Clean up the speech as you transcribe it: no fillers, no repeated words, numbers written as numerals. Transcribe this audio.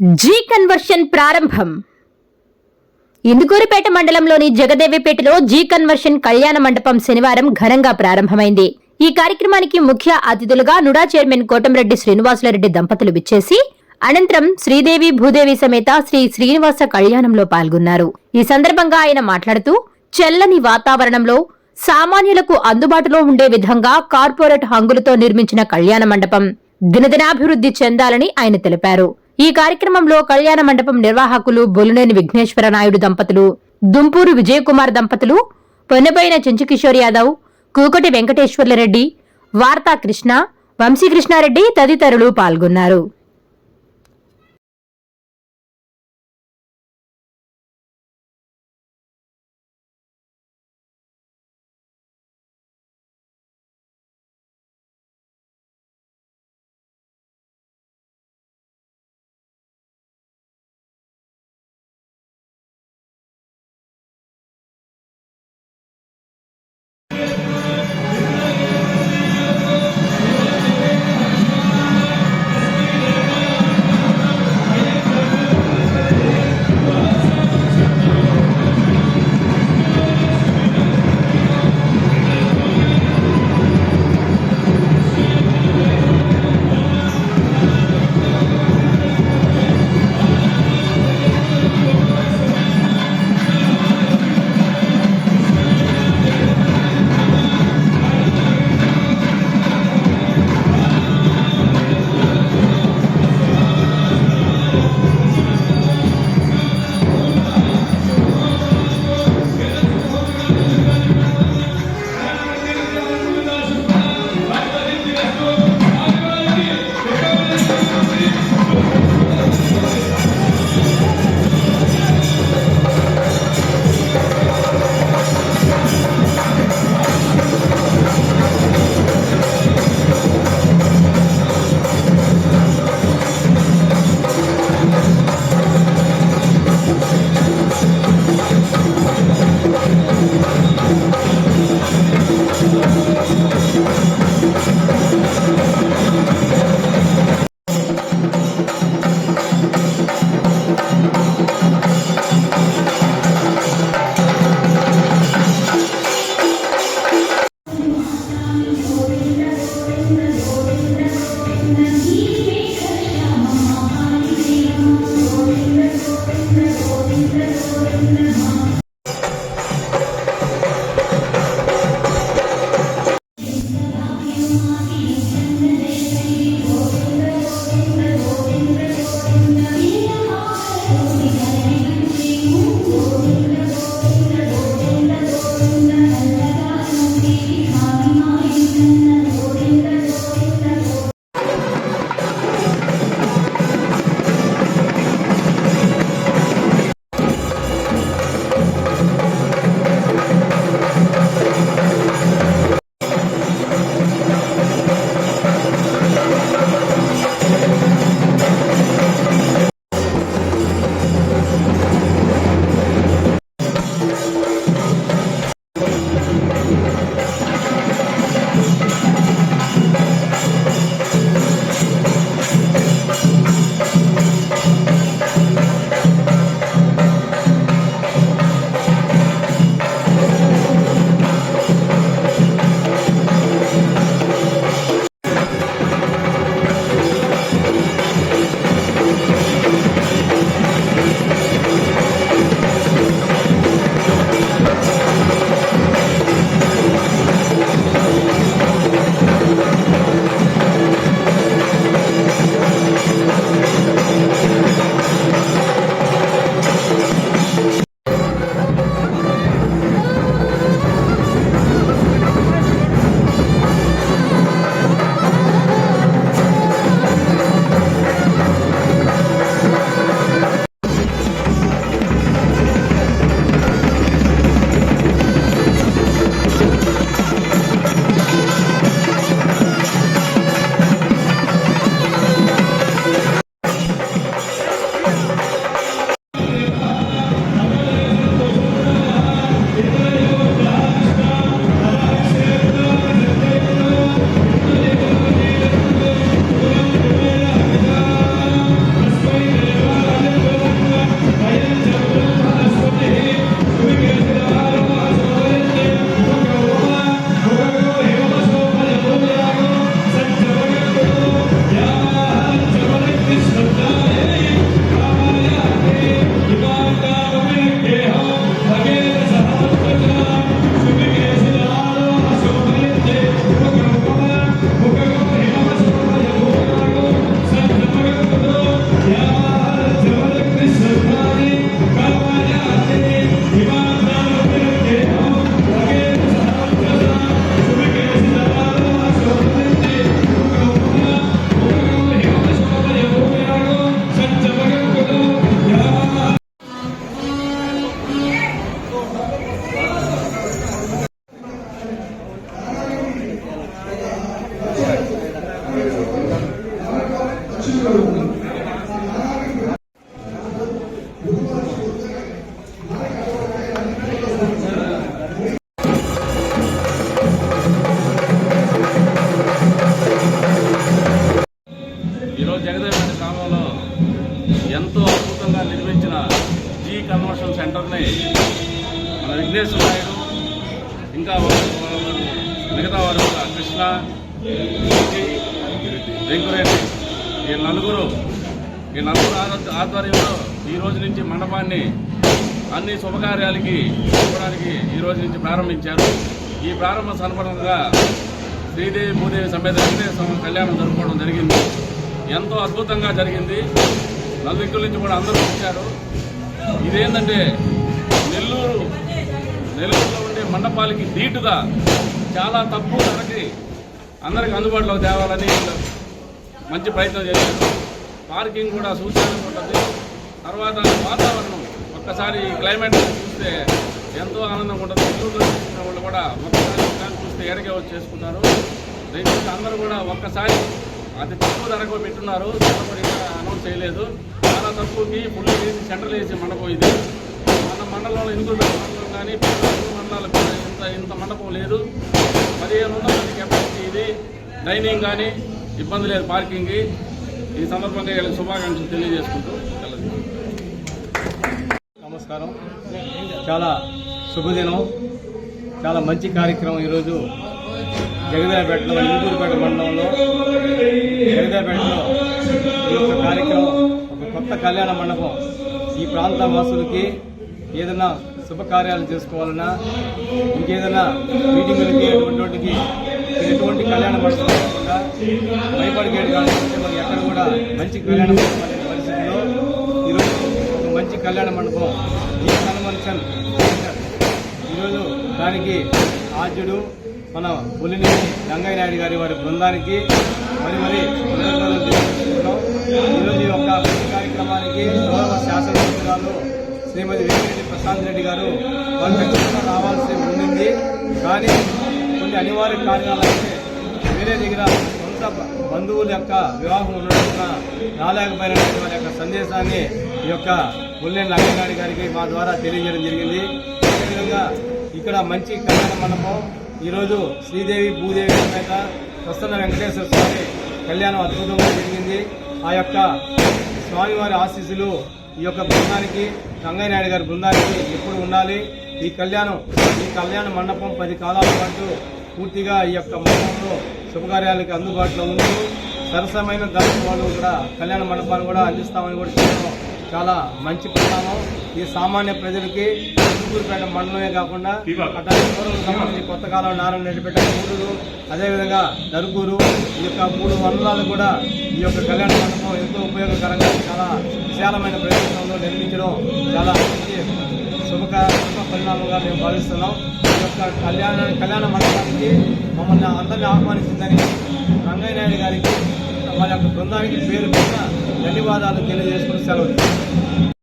G conversion ప్రారంభం. ఇందుకూరుపేట మండలంలోని జగదేవిపేటలో G conversion కళ్యాణ మండపం శనివారం ఘనంగా ప్రారంభమైంది. ఈ కార్యక్రమానికి ముఖ్య అతిథులుగా నుడా చైర్మన్ కోటంరెడ్డి శ్రీనివాసులరెడ్డి దంపతులు విచ్చేసి అనంతరం శ్రీదేవి భూదేవి సమేత శ్రీ శ్రీనివాస కళ్యాణంలో పాల్గొన్నారు. ఈ సందర్భంగా ఆయన మాట్లాడుతూ చల్లని వాతావరణంలో సామాన్యులకు అందుబాటులో ఉండే విధంగా కార్పొరేట్ హంగులతో నిర్మించిన కళ్యాణ మండపం దినదినాభివృద్ధి చెందాలని ఆయన తెలిపారు. ఈ కార్యక్రమంలో కళ్యాణ మండపం నిర్వాహకులు బొలునేని విఘ్నేశ్వర నాయుడు దంపతులు, దుంపూరు విజయకుమార్ దంపతులు, పొన్నబోయిన చెంచుకిషోర్ యాదవ్, కూకటి వెంకటేశ్వర్లరెడ్డి, వార్తా కృష్ణ, వంశీకృష్ణారెడ్డి తదితరులు పాల్గొన్నారు. సెంటర్ని మన విఘ్నేశ్వర నాయుడు ఇంకా మిగతా వారు కృష్ణ, వెంకురెడ్డి ఈ నలుగురు ఆధ్వర్యంలో ఈ రోజు నుంచి మండపాన్ని అన్ని శుభకార్యాలకి ఇవ్వడానికి ఈ రోజు నుంచి ప్రారంభించారు. ఈ ప్రారంభ సందర్భంగా శ్రీదేవి భూదేవి సమేత వెంకటేశ్వర కళ్యాణం జరుపుకోవడం జరిగింది. ఎంతో అద్భుతంగా జరిగింది. నలుదిక్కుల నుంచి కూడా అందరూ వచ్చారు. ఇదేంటంటే నెల్లూరులో ఉండే మండపాలకి ధీటుగా చాలా తక్కువ ధరకి అందరికి అందుబాటులో తేవాలని మంచి ప్రయత్నం చేశారు. పార్కింగ్ కూడా సూచనగా ఉంటుంది. తర్వాత వాతావరణం ఒక్కసారి క్లైమేట్ చూస్తే ఎంతో ఆనందంగా ఉంటుంది. నెల్లూరులో చూసిన వాళ్ళు కూడా ఒక్కసారి చూస్తే ఎరగే వచ్చి చేసుకుంటారు. దయచేసి అందరూ కూడా ఒక్కసారి అతి తక్కువ ధరకు పెట్టున్నారు. అనౌన్స్ చేయలేదు. చాలా తక్కువకి ఫుల్ వేసి సెంటర్లు వేసి మండపం ఇది. మన మండలంలో ఇందులో మండలం కానీ మండలాలకు ఇంత మండపం లేదు. 1500 మంది కెపాసిటీ ఇది. డైనింగ్ కానీ ఇబ్బంది లేదు, పార్కింగ్. ఈ సందర్భంగా వీళ్ళకి శుభాకాంక్షలు తెలియజేసుకుంటూ నమస్కారం. చాలా శుభదినం, చాలా మంచి కార్యక్రమం. ఈరోజు జగదేపేటలో ఇందూరుపేట మండలంలో జగదేపేటలో ఈ యొక్క కార్యక్రమం ఒక కొత్త కళ్యాణ మండపం. ఈ ప్రాంత వాసులకి ఏదైనా శుభకార్యాలు చేసుకోవాలన్నా ఇంకేదైనా మీటింగులకి ఎటువంటి కళ్యాణ మండపం కాకుండా భయపడికేడు కానీ మనకి ఎక్కడ కూడా మంచి కళ్యాణ మండపం అనే పరిస్థితిలో ఈరోజు ఒక మంచి కళ్యాణ మండపం ఈ కన్వెన్షన్ ఈరోజు దానికి ఆద్యుడు మన పులినేని రంగయ్య నాయుడు గారి వారి బృందానికి మరి ఈరోజు ఈ యొక్క కార్యక్రమానికి గౌరవ శాసనసభ్యురాలు శ్రీమతి వేమిరెడ్డి ప్రశాంత్ రెడ్డి గారు వారు ఖచ్చితంగా రావాల్సి ఉండింది. కానీ కొన్ని అనివార్య కారణాలైతే వేరే దగ్గర సొంత బంధువుల యొక్క వివాహం ఉండడం రాలేకపోయినటువంటి వారి యొక్క సందేశాన్ని ఈ యొక్క పులినేని రంగయ్య నాయుడు గారికి మా ద్వారా తెలియజేయడం జరిగింది. అదేవిధంగా ఇక్కడ మంచి కళ్యాణ మండపం ఈరోజు శ్రీదేవి భూదేవి సమేత ప్రసన్న వెంకటేశ్వర స్వామి కళ్యాణం అద్భుతంగా జరిగింది. ఆ యొక్క స్వామివారి ఆశీస్సులు ఈ యొక్క బృందానికి రంగయ్య నాయుడు గారి బృందానికి ఎప్పుడు ఉండాలి. ఈ కళ్యాణ మండపం 10 కాలాల పాటు పూర్తిగా ఈ యొక్క మండపంలో శుభకార్యాలకి అందుబాటులో ఉంటూ సరసమైన ధరల వాళ్ళు కూడా కళ్యాణ మండపాన్ని కూడా అందిస్తామని కూడా చెప్పడం చాలా మంచి పరిణామం. ఈ సామాన్య ప్రజలకి ఇందూరుపేట మండలమే కాకుండా అట్లాంటి సంబంధించి కొత్త కాలం నారాయణపేట గూడూరు అదేవిధంగా దర్గూరు ఈ యొక్క 3 మండలాలు కూడా ఈ యొక్క కళ్యాణ మండపం ఎంతో ఉపయోగకరంగా చాలా విశాలమైన ప్రదేశంలో నిర్మించడం చాలా మంచి శుభ పరిణామంగా మేము భావిస్తున్నాం. ఈ యొక్క కళ్యాణ మండపానికి మమ్మల్ని అందరినీ ఆహ్వానించిందని రంగయ్య నాయుడు గారికి వారి యొక్క బృందానికి పేరు ధన్యవాదాలు తెలియజేసుకుని సెలవు.